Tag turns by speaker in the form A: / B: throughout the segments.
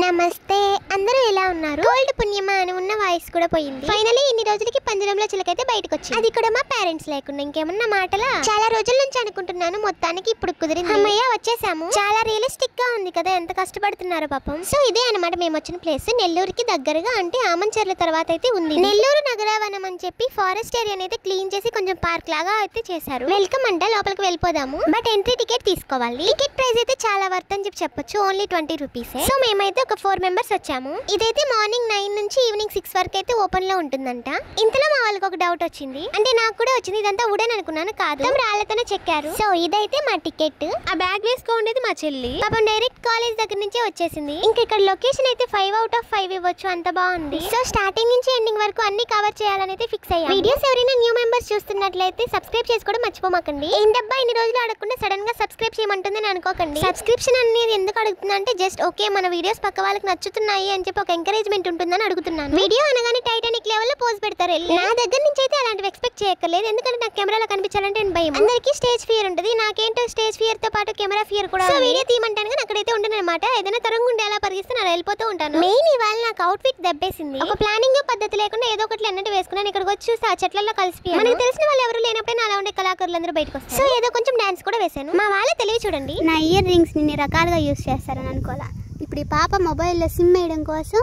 A: నమస్తే, అందరూ ఎలా ఉన్నారు? గోల్డ్ పుణ్యమా అని ఉన్న వాయిస్ కూడా పోయింది. ఫైనలీ ఇన్ని రోజులకి పంజరంలో చిలకైతే బయటకు వచ్చింది. అది కూడా మా పేరెంట్స్ లేకుండా. ఇంకేమన్నా మాటలా? చాలా రోజుల నుంచి అనుకుంటున్నాను, మొత్తానికి ఇప్పుడు కుదిరింది. అమ్మయ్య వచ్చేసాము. చాలా రియలిస్టిక్ గా ఉంది కదా, ఎంత కష్టపడుతున్నారో పాపం. సో ఇదే అనమాట మేము వచ్చిన ప్లేస్. నెల్లూరుకి దగ్గరగా, అంటే ఆమంచెర్ల తర్వాత అయితే ఉంది నెల్లూరు నగరవనం అని చెప్పి. ఫారెస్ట్ ఏరియా అయితే క్లీన్ చేసి కొంచెం పార్క్ లాగా అయితే చేశారు. వెల్కమ్ అంట, లోపలికి వెళ్ళిపోదాము. బట్ ఎంట్రీ టికెట్ తీసుకోవాలి. టికెట్ ప్రైస్ అయితే చాలా వర్త్ అని చెప్పొచ్చు. Only 20 rupees. సో మేమైతే ఒక 4 మెంబర్స్ వచ్చాము. ఇదైతే మార్నింగ్ 9 నుంచి ఈవినింగ్ 6 వరకు అయితే ఓపెన్ లో ఉంటుందంట. ఇంతలో మా వాళ్ళకి ఒక డౌట్ వచ్చింది, అంటే నాకు కూడా వచ్చింది. ఇదంతా వుడెన్ అనుకున్నాను, కాదు రాళ్లతోనే చెక్కారు. సో ఇదైతే మా టికెట్. ఆ బ్యాగ్ వేసుకోండేది మా చెల్లి. పాపం డైరెక్ట్ కాలేజ్ దగ్గర నుంచే వచ్చేసింది. ఇంకా ఇక్కడ లొకేషన్ అయితే 5 out of 5 ఇవ్వచ్చు, అంత బాగుంది. సో స్టార్టింగ్ నుంచి ఎండింగ్ వరకు అన్ని కవర్ చేయాలని అయితే ఫిక్స్ అయ్యాం. వీడియోస్ ఎవరైనా న్యూ మెంబర్స్ చూస్తున్నట్లయితే సబ్స్క్రైబ్ చేసుకోవడం మర్చిపోమాకండి. ఏంటబ్బా ఇన్ని రోజులు అడగకుండా సడన్ గా సబ్స్క్రైబ్ చేయమంటుందని అనుకోకండి. సబ్స్క్రిప్షన్ అనేది ఎందుకు అడుగుతున్నా అంటే జస్ట్ ఓకే మన వీడియోస్ పక్క వాళ్ళకి నచ్చుతున్నాయి అని చెప్పి ఒక ఎంకరేజ్మెంట్ ఉంటుందని అడుగుతున్నాను. వీడియో అనగానే టైటానిక్ లెవెల్ లో పోజ్ పెడతారు. నా దగ్గర నుంచి అయితే అలాంటివి ఎక్స్పెక్ట్ చేయక్కర్లేదు, ఎందుకంటే నాకు కెమెరాలో కనిపించాలంటే భయం. అందరికీ స్టేజ్ ఫియర్ ఉంటుంది, నాకేంటో స్టేజ్ ఫియర్ తో పాటు కెమెరా ఫియర్ కూడా. సో వీడియో తీయమంటాను కానీ అక్కడైతే ఉంటాను అనమాట. ఏదైనా తరంగుండే అలా పరిగిస్తే నేను వెళ్ళిపోతూ ఉంటాను. మెయిన్ ఇవాళ నాకు అవుట్ ఫిట్ దెబ్బేసింది. ఒక ప్లానింగ్ పద్ధతి లేకుండా ఏదో ఒకటి అన్నట్టు వేసుకున్నాను. ఇక్కడికి వచ్చి చూస్తే ఆ చెట్లలో కలిసిపోయాను. మనకు తెలిసిన వాళ్ళు ఎవరు లేనప్పుడే అలా ఉండే కళాకారులు అందరూ బయటకు వస్తారు. సో ఏదో కొంచెం డాన్స్ కూడా వేసాను. మా వాళ్ళ తెలివి చూడండి.
B: నా ఇయర్ రింగ్స్ ని రకాలుగా యూజ్ చేస్తారని అనుకోవాలా. ఇప్పుడు ఈ పాప మొబైల్లో సిమ్ వేయడం కోసం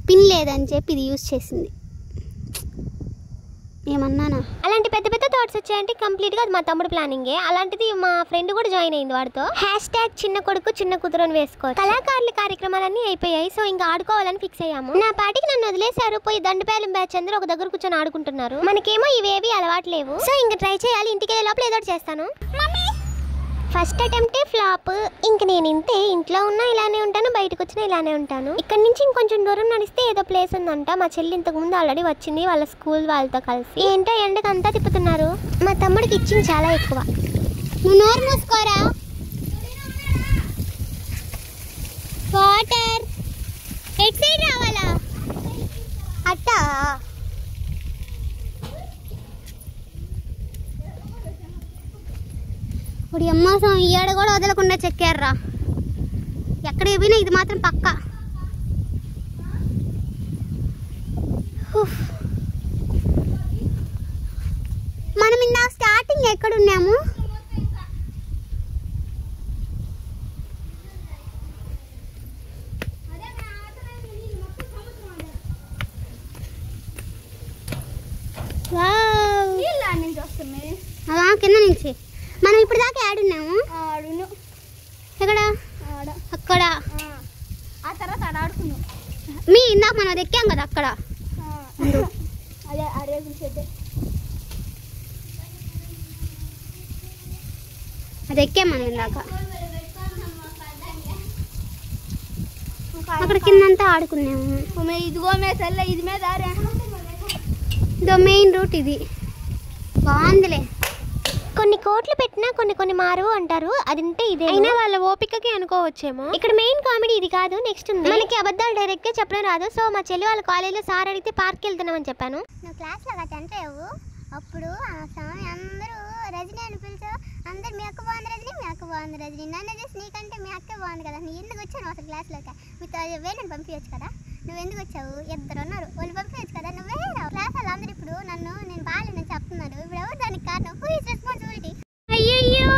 B: పిన్ లేదని చెప్పి ఇది యూజ్ చేసింది. ఏమన్నానా?
A: అలాంటి పెద్ద పెద్ద థాట్స్ వచ్చాయంటే కంప్లీట్ గా మా తమ్ముడు ప్లానింగే. అలాంటిది మా ఫ్రెండ్ కూడా జాయిన్ అయింది వాడితో. #, చిన్న కొడుకు చిన్న కూతురు అని వేసుకోవచ్చు. కళాకారుల కార్యక్రమాలన్నీ అయిపోయాయి. సో ఇంకా ఆడుకోవాలని ఫిక్స్ అయ్యాము. నా పాటికి నన్ను వదిలేశారు. పోయి దండపాలెం బ్యాచ్ అందరూ ఒక దగ్గర కూర్చొని ఆడుకుంటున్నారు. మనకేమో ఇవేవి అలవాటు లేవు. సో ఇంకా ట్రై చేయాలి. ఇంటికి వెళ్ళే లోపల ఏదో చేస్తాను. ఫస్ట్ అటెంప్టే ఫ్లాప్. ఇంక నేను ఇంట్లో ఉన్నా ఇలానే ఉంటాను, బయటకు వచ్చినా ఇలానే ఉంటాను. ఇక్కడ నుంచి ఇంకొంచెం దూరం నడిస్తే ఏదో ప్లేస్ ఉందంట. మా చెల్లి ఇంతకు ముందు ఆల్రెడీ వచ్చింది వాళ్ళ స్కూల్ వాళ్ళతో కలిసి. ఏంటో ఎండకు అంతా తిప్పుతున్నారు. మా తమ్ముడికి ఇచ్చింది చాలా ఎక్కువ.
B: నువ్వు నోరు మూసుకోరా. వాటర్ ఎట్ సైడ్ రావాలా? అట్టా ఇప్పుడు అమ్మాసం ఈ ఏడ కూడా వదలకుండా చెక్కారురా. ఎక్కడికి పోయినా ఇది మాత్రం పక్కా. మనం ఇందాక స్టార్టింగ్ ఎక్కడున్నాము? కింద నుంచి మనం ఇప్పుడు దాకా ఆడున్నాము. ఎక్కడ? అక్కడ.
C: ఆ తర్వాత ఆడుకున్నాం.
B: మీ ఇందాక మనం అది ఎక్కాం కదా అక్కడ. అది ఎక్కాం మనం ఇందాక. అక్కడ కిందంతా ఆడుకున్నాము.
C: ఇదిగో మెసల్ల ఇది మీద
B: ఇదో మెయిన్ రూట్. ఇది బాగుందిలే.
A: కొన్ని కోట్లు పెట్టినా కొన్ని మారు అంటారు. అదంటే ఇదే. అయినా వాళ్ళ ఓపికకి అనుకోవచ్చేమో. ఇక్కడ మెయిన్ కామెడీ ఇది కాదు, నెక్స్ట్ ఉంది. మనకి అబద్ధాలు డైరెక్ట్ గా చెప్పడం రాదు. సో మా చెల్లి వాళ్ళ కాలేజీలో సార్ అడిగితే పార్క్ వెళ్తున్నామని చెప్పాను.
B: నువ్వు క్లాస్లో అంటావు అప్పుడు ఆ సమయం అందరూ రజనీ అని పిలిచా. అందరు మీ అక్క బాగుంది రజనీ, మీ అక్క బాగుంది రజనీ. నన్ను చేసి నీకంటే మీ అక్క బాగుంది కదా. నీ ఎందుకు వచ్చాను అసలు క్లాస్లోకి? మీతో వేణుని పంపించచ్చు కదా. నువ్వు ఎందుకు వచ్చావు? ఇద్దరు ఉన్నారు, వాళ్ళు పంపించచ్చు కదా. నువ్వే క్లాస్ వాళ్ళు అందరూ ఇప్పుడు నేను బాగాలేదని చెప్తున్నారు. ఇప్పుడు ఎవరు దానికి కారణం? Who is responsibility?
A: అయ్యయ్యో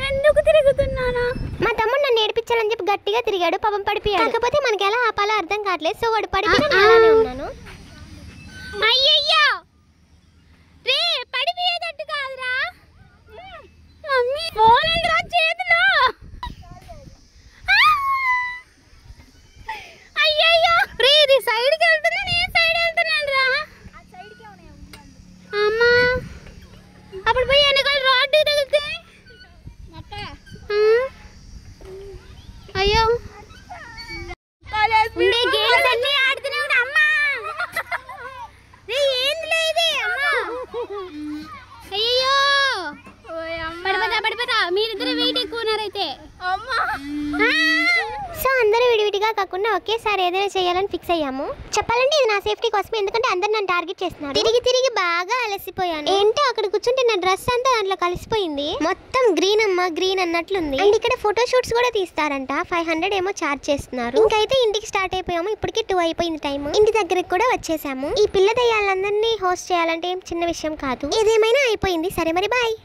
A: ఎందుకు తిరుగుతున్నానా? మా తమ్ముడు నన్ను ఏడిపించాలని చెప్పి గట్టిగా తిరిగాడు. పాపం పడిపోయాడు. కాకపోతే మనకి ఎలా ఆపాలో అర్థం కావట్లేదు. సో వాడు పడిపోయినా అలానే ఉన్నాను. అయ్యయ్యో రే, పడిపోయేటట్టు కాదురా. మమ్మీ ఫోన్ ఉందిరా చేతిలో. అయ్యయ్యో రే, ఇది సైడ్కి వెళ్తున్నా, నేను సైడ్ వెళ్తున్నాను రా. అమ్మా అప్పుడు పోయి వెనకాల రోడ్డు తగిలితే అయ్యో ఉండే గేమ్స్ అన్నీ ఆడుతూనే ఉన్నా. అమ్మా ఏంది లేదు అమ్మా. అయ్యో పడిపోతా మీరిద్దరు వెయిట్ ఎక్కువ ఉన్నారైతే. వరుసగా కాకుండా ఒకేసారి ఏదైనా చేయాలని ఫిక్స్ అయ్యాము. చెప్పాలంటే ఇది నా సేఫ్టీ కోసమే, ఎందుకంటే అందరు నన్ను టార్గెట్ చేస్తున్నారు. తిరిగి తిరిగి బాగా అలసిపోయాను. ఏంటో అక్కడ కూర్చుంటే నా డ్రెస్ అంతా దాంట్లో కలిసిపోయింది. మొత్తం గ్రీన్ అమ్మ గ్రీన్ అన్నట్లుంది. అండ్ ఇక్కడ ఫోటో షూట్స్ కూడా తీస్తారంట. 500 ఏమో చార్జ్ చేస్తున్నారు. ఇంకైతే ఇంటికి స్టార్ట్ అయిపోయాము. ఇప్పటికి 2 అయిపోయింది టైం. ఇంటి దగ్గరికి కూడా వచ్చేసాము. ఈ పిల్ల దయ్యాలందరినీ హోస్ట్ చేయాలంటే ఏం చిన్న విషయం కాదు. ఏదేమైనా అయిపోయింది. సరే మరి బాయ్.